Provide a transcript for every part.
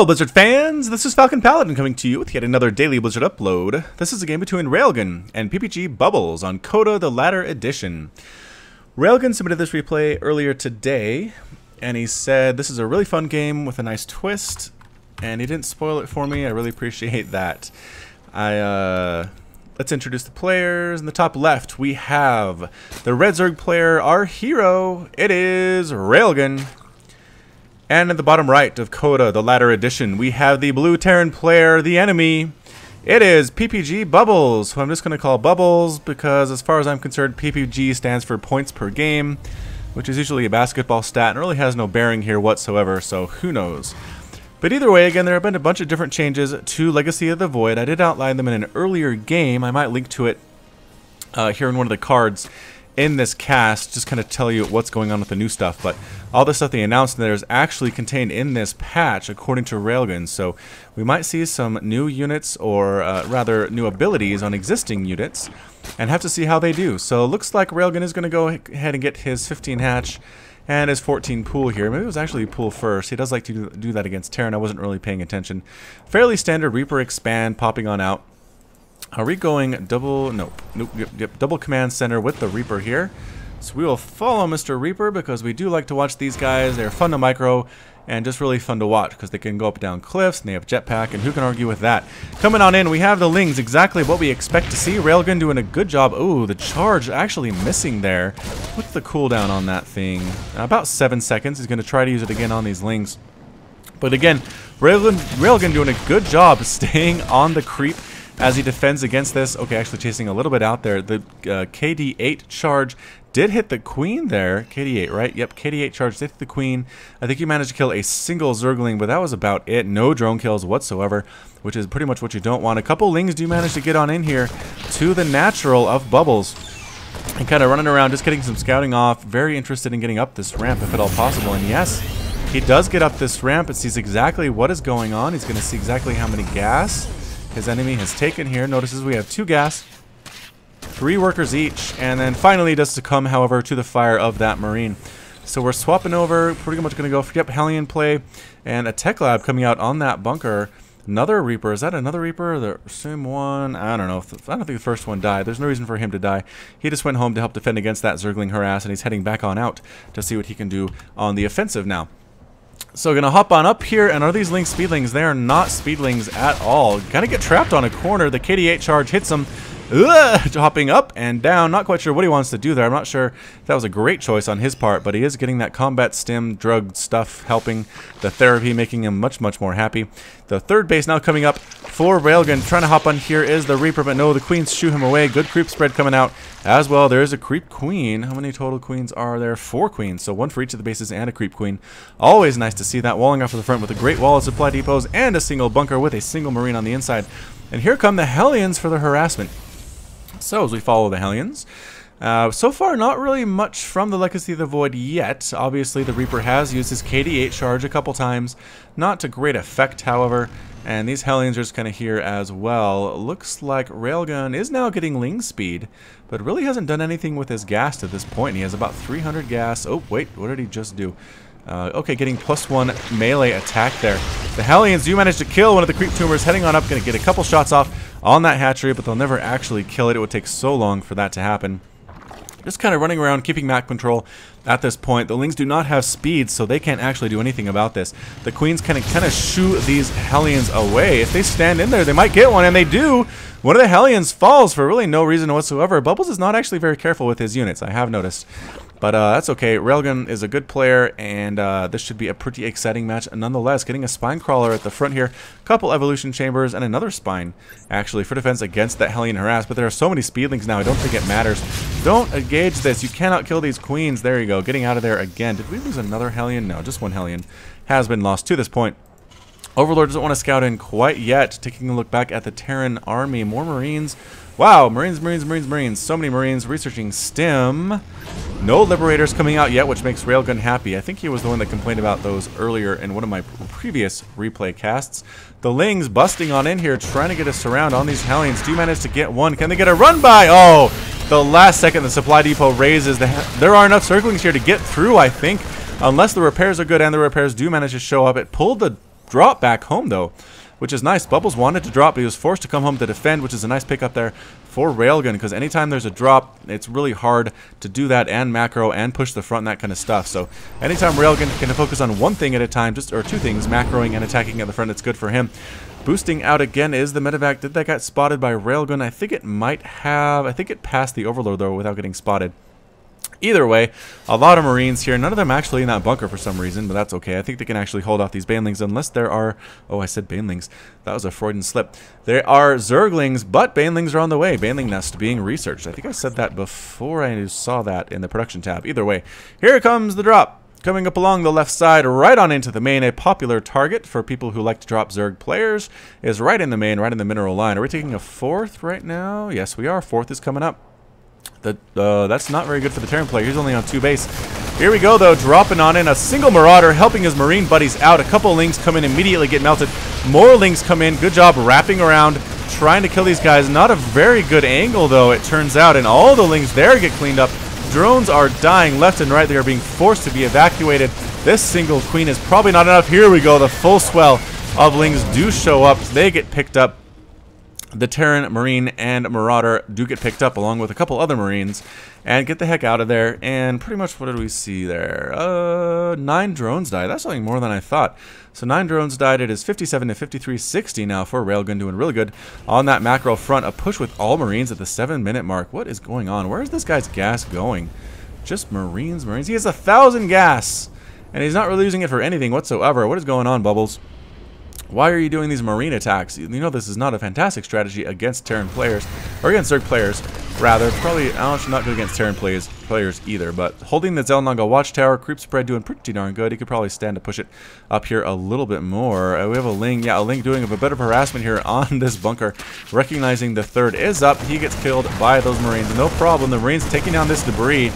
Hello Blizzard fans, this is FalconPaladin coming to you with yet another daily Blizzard upload. This is a game between Railgan and ppgBubbles on Coda, the latter edition. Railgan submitted this replay earlier today, and he said this is a really fun game with a nice twist, and he didn't spoil it for me. I really appreciate that. Let's introduce the players. In the top left, we have the Red Zerg player, our hero. It is Railgan. And at the bottom right of Coda, the latter edition, we have the blue Terran player, the enemy. It is ppgBubbles, who I'm just going to call Bubbles because as far as I'm concerned, PPG stands for points per game, which is usually a basketball stat and really has no bearing here whatsoever, so who knows. But either way, again, there have been a bunch of different changes to Legacy of the Void. I did outline them in an earlier game. I might link to it here in one of the cards in this cast, just kind of tell you what's going on with the new stuff. But all the stuff they announced there is actually contained in this patch according to Railgan, so we might see some new units, or rather new abilities on existing units, and have to see how they do. So it looks like Railgan is going to go ahead and get his 15 hatch and his 14 pool here. Maybe it was actually pool first. He does like to do that against Terran. I wasn't really paying attention. Fairly standard Reaper expand popping on out. Are we going double? Nope. Yep, double command center with the Reaper here. So we will follow Mr. Reaper because we do like to watch these guys. They're fun to micro and just really fun to watch because they can go up and down cliffs and they have jetpack, and who can argue with that? Coming on in, we have the Lings, exactly what we expect to see. Railgun doing a good job. Ooh, the charge actually missing there. What's the cooldown on that thing? About 7 seconds. He's going to try to use it again on these Lings. But again, Railgun doing a good job staying on the creep as he defends against this. Okay, actually chasing a little bit out there. The KD8 charge did hit the queen there. KD8, right? Yep, KD8 charge did hit the queen. I think he managed to kill a single Zergling, but that was about it. No drone kills whatsoever, which is pretty much what you don't want. A couple Lings do manage to get on in here to the natural of Bubbles and kind of running around, just getting some scouting off. Very interested in getting up this ramp if at all possible. And yes, he does get up this ramp and sees exactly what is going on. He's going to see exactly how many gas his enemy has taken here. Notices we have 2 gas, 3 workers each, and then finally does succumb, however, to the fire of that Marine. So we're swapping over, pretty much going to go for, yep, Hellion play, and a Tech Lab coming out on that bunker. Another Reaper. Is that another Reaper? The same one? I don't know. I don't think the first one died. There's no reason for him to die. He just went home to help defend against that Zergling harass, and he's heading back on out to see what he can do on the offensive now. So gonna hop on up here, and are these Lings speedlings? They are not speedlings at all. Gotta get trapped on a corner. The KD8 charge hits him. Hopping up and down. Not quite sure what he wants to do there. I'm not sure if that was a great choice on his part, but he is getting that combat stim drug stuff helping the therapy, making him much more happy. The third base now coming up for Railgun. Trying to hop on here is the Reaper, but no, the Queens shoo him away. Good creep spread coming out as well. There is a creep queen. How many total queens are there? 4 queens, so 1 for each of the bases and a creep queen. Always nice to see that. Walling off to the front with a great wall of supply depots and a single bunker with a single Marine on the inside. And here come the Hellions for the harassment. So as we follow the Hellions, so far not really much from the Legacy of the Void yet. Obviously the Reaper has used his KD8 charge a couple times, not to great effect however, and these Hellions are just kind of here as well. Looks like Railgun is now getting Ling speed, but really hasn't done anything with his gas to this point. He has about 300 gas. Oh wait, what did he just do? Okay, getting +1 melee attack there. The Hellions do manage to kill one of the creep tumors, heading on up, going to get a couple shots off on that hatchery, but they'll never actually kill it. It would take so long for that to happen. Just kind of running around, keeping map control at this point. The Lings do not have speed, so they can't actually do anything about this. The Queens kind of shoo these Hellions away. If they stand in there, they might get one, and they do. One of the Hellions falls for really no reason whatsoever. Bubbles is not actually very careful with his units, I have noticed. But that's okay. Railgun is a good player, and this should be a pretty exciting match nonetheless. Getting a Spine Crawler at the front here, a couple Evolution Chambers, and another Spine, actually, for defense against that Hellion harass. But there are so many Speedlings now, I don't think it matters. Don't engage this. You cannot kill these Queens. There you go. Getting out of there again. Did we lose another Hellion? No, just 1 Hellion has been lost to this point. Overlord doesn't want to scout in quite yet. Taking a look back at the Terran army. More Marines. Wow, Marines. So many Marines. Researching STEM. No Liberators coming out yet, which makes Railgun happy. I think he was the one that complained about those earlier in one of my previous replay casts. The Lings busting on in here, trying to get a surround on these Hellions. Do manage to get one. Can they get a run by? Oh, the last second the supply depot raises. There are enough Zerglings here to get through, I think. Unless the repairs are good, and the repairs do manage to show up. It pulled the drop back home, though, which is nice. Bubbles wanted to drop, but he was forced to come home to defend, which is a nice pickup there for Railgan, because anytime there's a drop, it's really hard to do that and macro and push the front and that kind of stuff. So anytime Railgan can focus on one thing at a time, or two things, macroing and attacking at the front, it's good for him. Boosting out again is the medevac. Did that get spotted by Railgun? I think it might have. I think it passed the overload, though, without getting spotted. Either way, a lot of Marines here. None of them actually in that bunker for some reason, but that's okay. I think they can actually hold off these Banelings unless there are... Oh, I said Banelings. That was a Freudian slip. There are Zerglings, but Banelings are on the way. Baneling nest being researched. I think I said that before I saw that in the production tab. Either way, here comes the drop. Coming up along the left side, right on into the main. A popular target for people who like to drop Zerg players is right in the main, right in the mineral line. Are we taking a fourth right now? Yes, we are. Fourth is coming up. That's not very good for the Terran player. He's only on 2 base. Here we go, though, dropping on in a single Marauder, helping his Marine buddies out. A couple Lings come in, immediately get melted. More Lings come in. Good job wrapping around, trying to kill these guys. Not a very good angle, though, it turns out. And all the Lings there get cleaned up. Drones are dying left and right. They are being forced to be evacuated. This single Queen is probably not enough. Here we go. The full swell of Lings do show up. They get picked up. The Terran, Marine, and Marauder do get picked up along with a couple other Marines and get the heck out of there. And pretty much, what did we see there? 9 drones died. That's something more than I thought. So 9 drones died. It is 57 to 53-60 now for Railgun, doing really good on that macro front. A push with all Marines at the 7-minute mark. What is going on? Where is this guy's gas going? Just Marines. He has 1,000 gas, and he's not really using it for anything whatsoever. What is going on, Bubbles? Why are you doing these Marine attacks? You know this is not a fantastic strategy against Terran players, or against Zerg players, rather. Probably, not good against Terran players either, but holding the Zelnaga Watchtower, creep spread doing pretty darn good. He could probably stand to push it up here a little bit more. We have a Ling, a Ling doing a bit of harassment here on this bunker, recognizing the third is up. He gets killed by those Marines, no problem. The Marines taking down this debris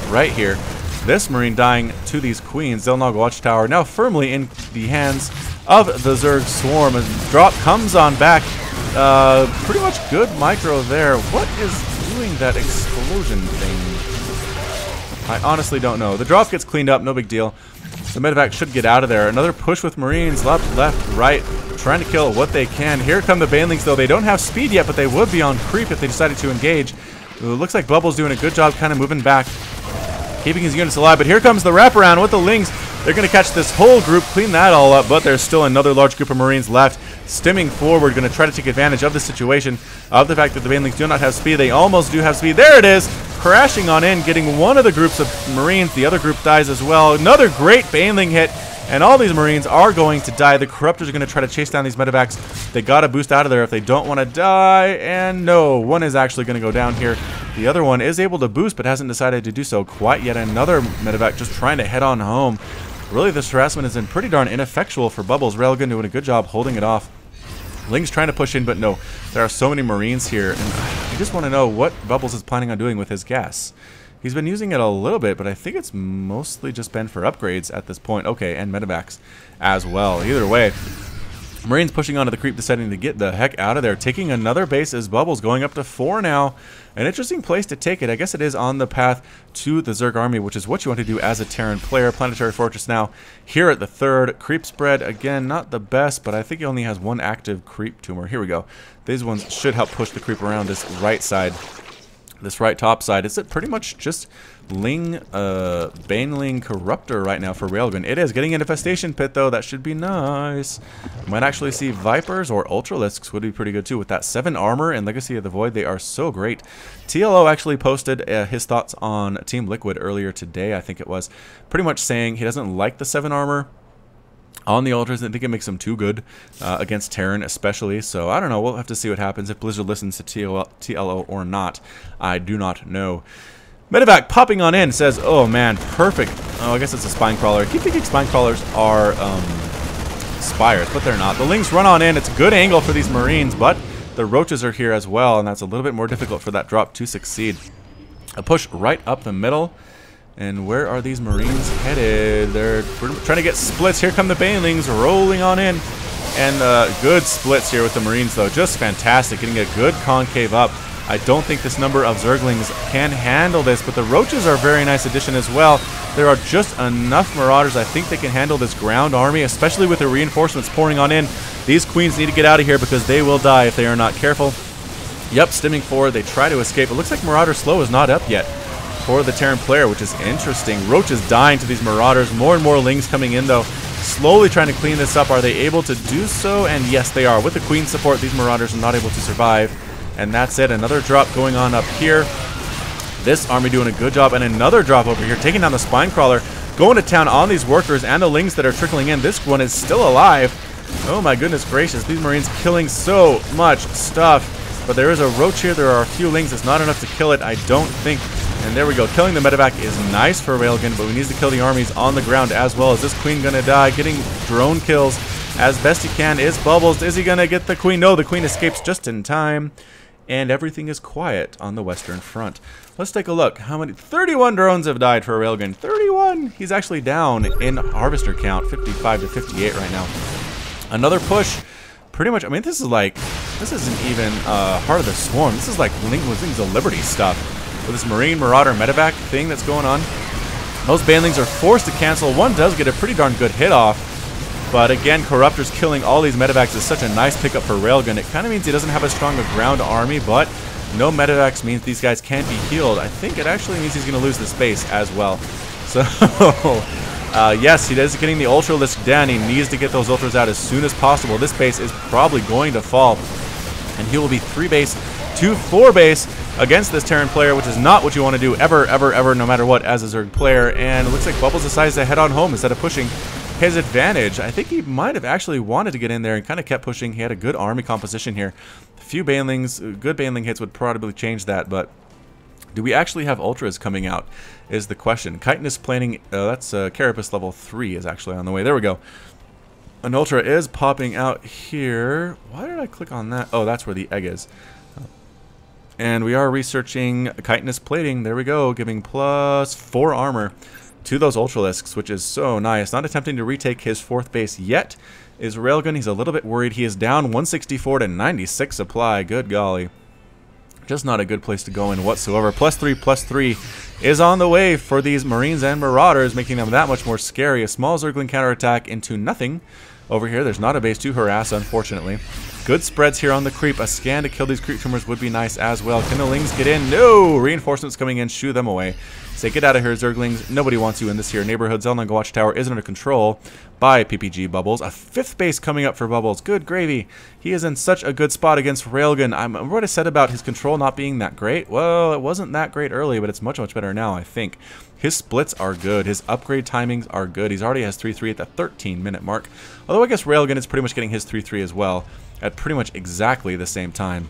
right here. This Marine dying to these Queens. Zelnaga Watchtower now firmly in the hands of the Zerg Swarm. A drop comes on back. Pretty much good micro there. What is doing that explosion thing? I honestly don't know. The drop gets cleaned up, no big deal. The medevac should get out of there. Another push with Marines, left, right, trying to kill what they can. Here come the Banelings, though. They don't have speed yet, but they would be on creep if they decided to engage. It looks like Bubbles doing a good job kind of moving back, keeping his units alive. But here comes the wraparound with the Lings. They're going to catch this whole group, clean that all up, but there's still another large group of Marines left, stimming forward, going to try to take advantage of the situation, of the fact that the Banelings do not have speed. They almost do have speed. There it is, crashing on in, getting one of the groups of Marines. The other group dies as well. Another great Baneling hit, and all these Marines are going to die. The Corruptors are going to try to chase down these medevacs. They got to boost out of there if they don't want to die, and no, one is actually going to go down here. The other one is able to boost, but hasn't decided to do so quite yet. Another medevac just trying to head on home. Really, this harassment has been pretty darn ineffectual for Bubbles. Railgun doing a good job holding it off. Ling's trying to push in, but no. There are so many Marines here, and I just want to know what Bubbles is planning on doing with his gas. He's been using it a little bit, but I think it's mostly just been for upgrades at this point. Okay, and medevacs as well. Either way, Marines pushing onto the creep, deciding to get the heck out of there. Taking another base as Bubbles, going up to 4 now. An interesting place to take it. I guess it is on the path to the Zerg army, which is what you want to do as a Terran player. Planetary Fortress now here at the 3rd. Creep spread, again, not the best, but I think he only has 1 active creep tumor. Here we go. These ones should help push the creep around this right side. This right top side. Is it pretty much just Ling, Baneling Corruptor right now for Railgun? It is getting an infestation pit, though. That should be nice. Might actually see Vipers or Ultralisks would be pretty good, too. With that 7 armor and Legacy of the Void, they are so great. TLO actually posted his thoughts on Team Liquid earlier today, I think it was. Pretty much saying he doesn't like the 7 armor on the Ultras. I think it makes them too good against Terran especially. So I don't know. We'll have to see what happens if Blizzard listens to TLO or not. I do not know. Medevac popping on in says, oh man, perfect. Oh, I guess it's a Spine Crawler. I keep thinking Spine Crawlers are Spires, but they're not. The Lings run on in. It's a good angle for these Marines, but the Roaches are here as well, and that's a little bit more difficult for that drop to succeed. A push right up the middle. And where are these Marines headed? They're trying to get splits. Here come the Banelings rolling on in. And good splits here with the Marines, though. Just fantastic. Getting a good concave up. I don't think this number of Zerglings can handle this, but the Roaches are a very nice addition as well. There are just enough Marauders. I think they can handle this ground army, especially with the reinforcements pouring on in. These queens need to get out of here because they will die if they are not careful. Yep, stimming forward. They try to escape. It looks like Marauder Slow is not up yet for the Terran player, which is interesting. Roach is dying to these Marauders. More and more Lings coming in, though. Slowly trying to clean this up. Are they able to do so? And yes, they are. With the Queen support, these Marauders are not able to survive. And that's it. Another drop going on up here. This army doing a good job. And another drop over here, taking down the Spine Crawler. Going to town on these workers and the Lings that are trickling in. This one is still alive. Oh my goodness gracious. These Marines killing so much stuff. But there is a Roach here. There are a few Lings. It's not enough to kill it, I don't think. And there we go. Killing the medevac is nice for Railgan, but we need to kill the armies on the ground as well. Is this Queen going to die? Getting drone kills as best he can is Bubbles. Is he going to get the Queen? No, the Queen escapes just in time. And everything is quiet on the Western Front. Let's take a look. How many? 31 drones have died for Railgan. 31! He's actually down in Harvester count, 55 to 58 right now. Another push. Pretty much, I mean, this isn't even Heart of the Swarm. This is like Wings of Liberty stuff. With this Marine Marauder medevac thing that's going on. Most Banelings are forced to cancel. One does get a pretty darn good hit off. But again, Corruptors killing all these medevacs is such a nice pickup for Railgun. It kind of means he doesn't have as strong a ground army, but no medevacs means these guys can't be healed. I think it actually means he's going to lose the space as well. So, yes, he is getting the Ultralisk down. He needs to get those Ultras out as soon as possible. This base is probably going to fall. And he will be 3 base to 4 base against this Terran player, which is not what you want to do ever, no matter what, as a Zerg player. And it looks like Bubbles decides to head on home instead of pushing his advantage. I think he might have actually wanted to get in there and kind of kept pushing. He had a good army composition here. A few Banelings, good Baneling hits would probably change that, but do we actually have Ultras coming out is the question. Chitinous planning, that's Carapace level 3 is actually on the way. There we go. An Ultra is popping out here. Why did I click on that? Oh, that's where the egg is. And we are researching chitinous plating. There we go, giving +4 armor to those Ultralisks, which is so nice. Not attempting to retake his 4th base yet is Railgun. He's a little bit worried. He is down 164 to 96 supply. Good golly. Just not a good place to go in whatsoever. +3/+3 is on the way for these Marines and Marauders, making them that much more scary. A small Zergling counterattack into nothing. Over here, there's not a base to harass, unfortunately. Good spreads here on the creep. A scan to kill these creep trimmers would be nice as well. Can the Lings get in? No! Reinforcements coming in. Shoo them away. Say, get out of here, Zerglings. Nobody wants you in this here neighborhood. Zelnanga Watchtower is under control by ppgBubbles. A 5th base coming up for Bubbles. Good gravy. He is in such a good spot against Railgun. Remember what I said about his control not being that great? Well, it wasn't that great early, but it's much, much better now, I think. His splits are good. His upgrade timings are good. He's already has 3-3 at the 13-minute mark. Although I guess Railgun is pretty much getting his 3-3 as well at pretty much exactly the same time,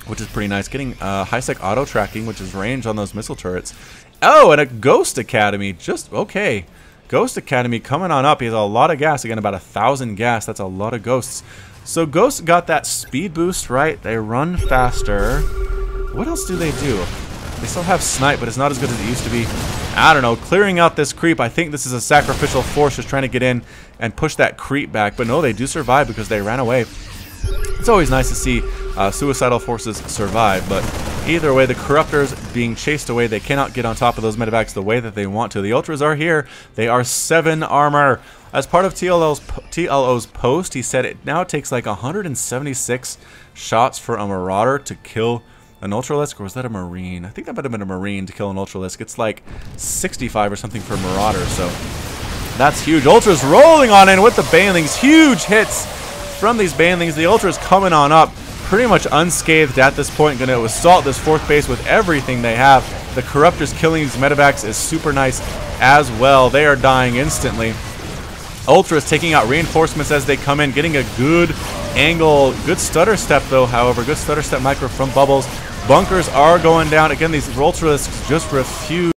which is pretty nice. Getting high-sec auto-tracking, which is range on those missile turrets. Oh, and a Ghost Academy. Just, okay. Ghost Academy coming on up. He has a lot of gas. Again, about 1,000 gas. That's a lot of Ghosts. So Ghosts got that speed boost, right? They run faster. What else do they do? They still have Snipe, but it's not as good as it used to be. I don't know. Clearing out this creep. I think this is a sacrificial force just trying to get in and push that creep back. But no, they do survive because they ran away. It's always nice to see suicidal forces survive, but either way, the Corruptors being chased away, they cannot get on top of those medevacs the way that they want to. The Ultras are here. They are 7 armor. As part of TLO's post, he said it now takes like 176 shots for a Marauder to kill an Ultralisk, or was that a Marine? I think that might have been a Marine to kill an Ultralisk. It's like 65 or something for a Marauder, so that's huge. Ultras rolling on in with the Banelings. Huge hits from these Banelings. The Ultras coming on up pretty much unscathed at this point. Going to assault this 4th base with everything they have. The Corruptors killing these medevacs is super nice as well. They are dying instantly. Ultras taking out reinforcements as they come in, getting a good angle. Good stutter step though, however. Good stutter step micro from Bubbles. Bunkers are going down. Again, these Ultralisks just refuse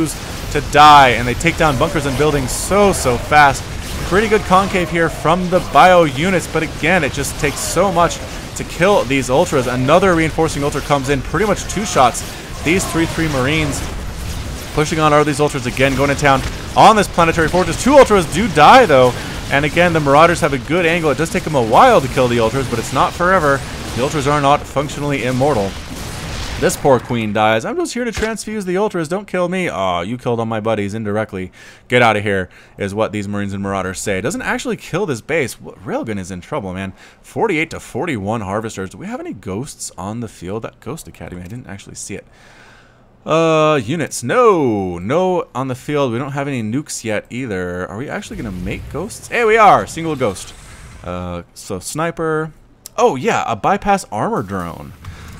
to die, and they take down bunkers and buildings so fast. Pretty good concave here from the bio units, but again, it just takes so much to kill these Ultras. Another reinforcing Ultra comes in, pretty much 2 shots. These 3-3 Marines pushing on all these Ultras again, going to town on this planetary fortress. 2 Ultras do die though, and again, the Marauders have a good angle. It does take them a while to kill the Ultras, but it's not forever. The Ultras are not functionally immortal. This poor queen dies. I'm just here to transfuse the ultras. Don't kill me. Oh, you killed all my buddies indirectly. Get out of here is what these Marines and Marauders say. Doesn't actually kill this base. Railgun is in trouble, man. 48 to 41 harvesters. Do we have any ghosts on the field? That Ghost Academy, I didn't actually see it. Units. No on the field. We don't have any nukes yet either. Are we actually going to make ghosts? Hey, we are. Single ghost. So sniper. Oh, yeah, a bypass armor drone.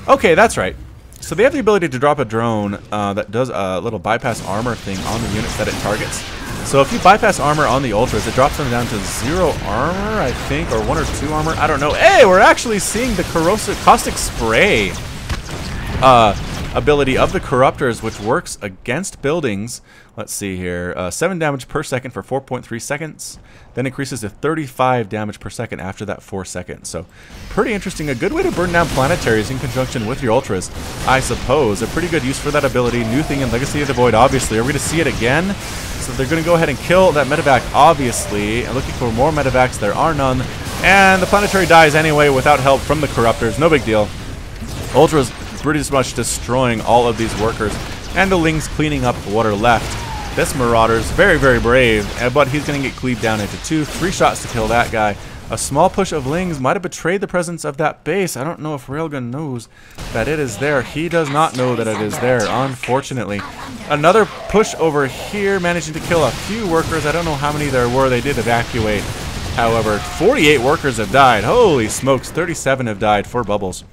Okay, that's right. So they have the ability to drop a drone that does a little bypass armor thing on the units that it targets. So if you bypass armor on the ultras, it drops them down to 0 armor, I think, or 1 or 2 armor. I don't know. Hey, we're actually seeing the caustic spray ability of the corruptors, which works against buildings. Let's see here. 7 damage per second for 4.3 seconds. Then increases to 35 damage per second after that 4 seconds. So pretty interesting. A good way to burn down planetaries in conjunction with your ultras, I suppose. A pretty good use for that ability. New thing in Legacy of the Void, obviously. Are we going to see it again? So they're going to go ahead and kill that medevac, obviously. And looking for more medevacs. There are none. And the planetary dies anyway without help from the corruptors. No big deal. Ultras pretty much destroying all of these workers. And the Lings cleaning up what are left. This Marauder's very, very brave, but he's going to get cleaved down into 2. 3 shots to kill that guy. A small push of Lings might have betrayed the presence of that base. I don't know if Railgun knows that it is there. He does not know that it is there, unfortunately. Another push over here, managing to kill a few workers. I don't know how many there were. They did evacuate. However, 48 workers have died. Holy smokes, 37 have died for Bubbles.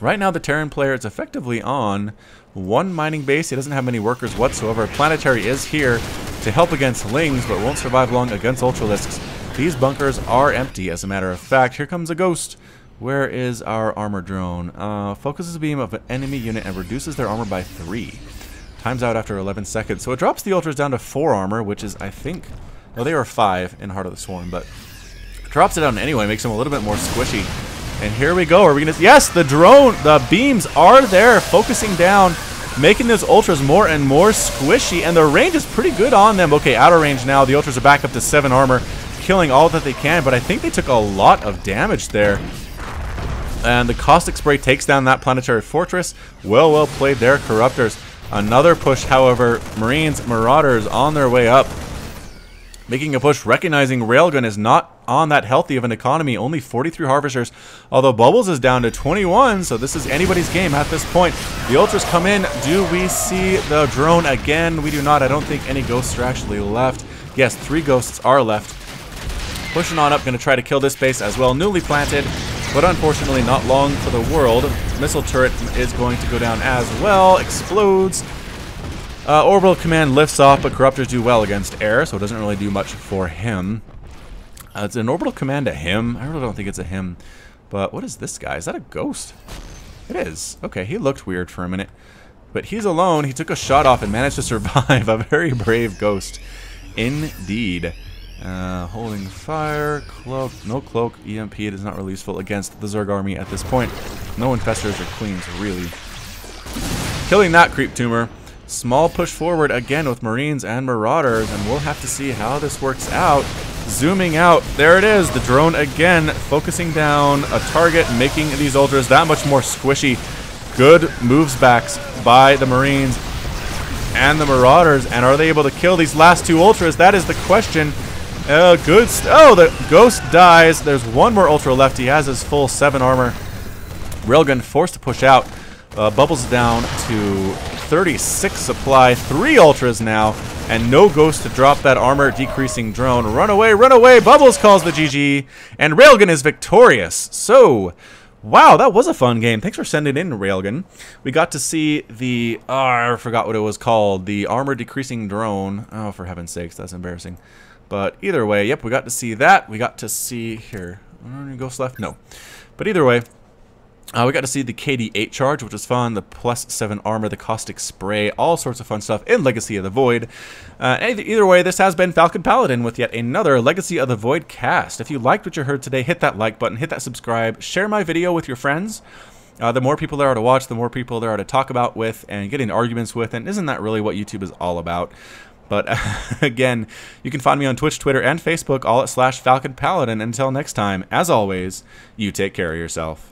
Right now, the Terran player is effectively on 1 mining base. He doesn't have many workers whatsoever. Planetary is here to help against Lings, but won't survive long against Ultralisks. These bunkers are empty, as a matter of fact. Here comes a ghost. Where is our armor drone? Focuses a beam of an enemy unit and reduces their armor by 3. Times out after 11 seconds. So it drops the Ultras down to 4 armor, which is, I think... Well, they were 5 in Heart of the Swarm, but... drops it down anyway, makes them a little bit more squishy. And here we go. Are we gonna? Yes, the drone, the beams are there, focusing down, making those ultras more and more squishy, and the range is pretty good on them. Okay, outer range now. The ultras are back up to 7 armor, killing all that they can, but I think they took a lot of damage there. And the caustic spray takes down that planetary fortress. Well played there, Corruptors. Another push, however, Marines, Marauders on their way up. Making a push, recognizing Railgun is not on that healthy of an economy. Only 43 harvesters, although Bubbles is down to 21, so this is anybody's game at this point. The Ultras come in. Do we see the drone again? We do not. I don't think any ghosts are actually left. Yes, 3 ghosts are left. Pushing on up, going to try to kill this base as well. Newly planted, but unfortunately not long for the world. Missile turret is going to go down as well. Explodes. Orbital command lifts off, but Corruptors do well against air, so it doesn't really do much for him. It's an orbital command to him. I really don't think it's a him. But what is this guy? Is that a ghost? It is. Okay, he looked weird for a minute. But he's alone. He took a shot off and managed to survive. A very brave ghost. Indeed. Holding fire. Cloak. No cloak. EMP is not really useful against the Zerg army at this point. No infestors or queens, really. Killing that creep tumor. Small push forward again with Marines and Marauders, and we'll have to see how this works out. Zooming out, there it is, the drone again, focusing down a target, making these Ultras that much more squishy. Good moves backs by the Marines and the Marauders, and are they able to kill these last 2 Ultras? That is the question. Oh, the Ghost dies. There's 1 more Ultra left. He has his full 7 armor. Railgun forced to push out. Bubbles down to 36 supply, 3 Ultras now, and no Ghost to drop that armor decreasing drone. Run away, run away! Bubbles calls the GG, and Railgun is victorious. So, wow, that was a fun game. Thanks for sending in, Railgun. We got to see the, I forgot what it was called, the armor decreasing drone. Oh, for heaven's sakes, that's embarrassing. But either way, yep, we got to see that. We got to see, here, any Ghosts left? No. But either way, we got to see the KD8 charge, which was fun, the +7 armor, the caustic spray, all sorts of fun stuff in Legacy of the Void. Either way, this has been FalconPaladin with yet another Legacy of the Void cast. If you liked what you heard today, hit that like button, hit that subscribe, share my video with your friends. The more people there are to watch, the more people there are to talk about with and get in arguments with, and isn't that really what YouTube is all about? But again, you can find me on Twitch, Twitter, and Facebook, all at /FalconPaladin. Until next time, as always, you take care of yourself.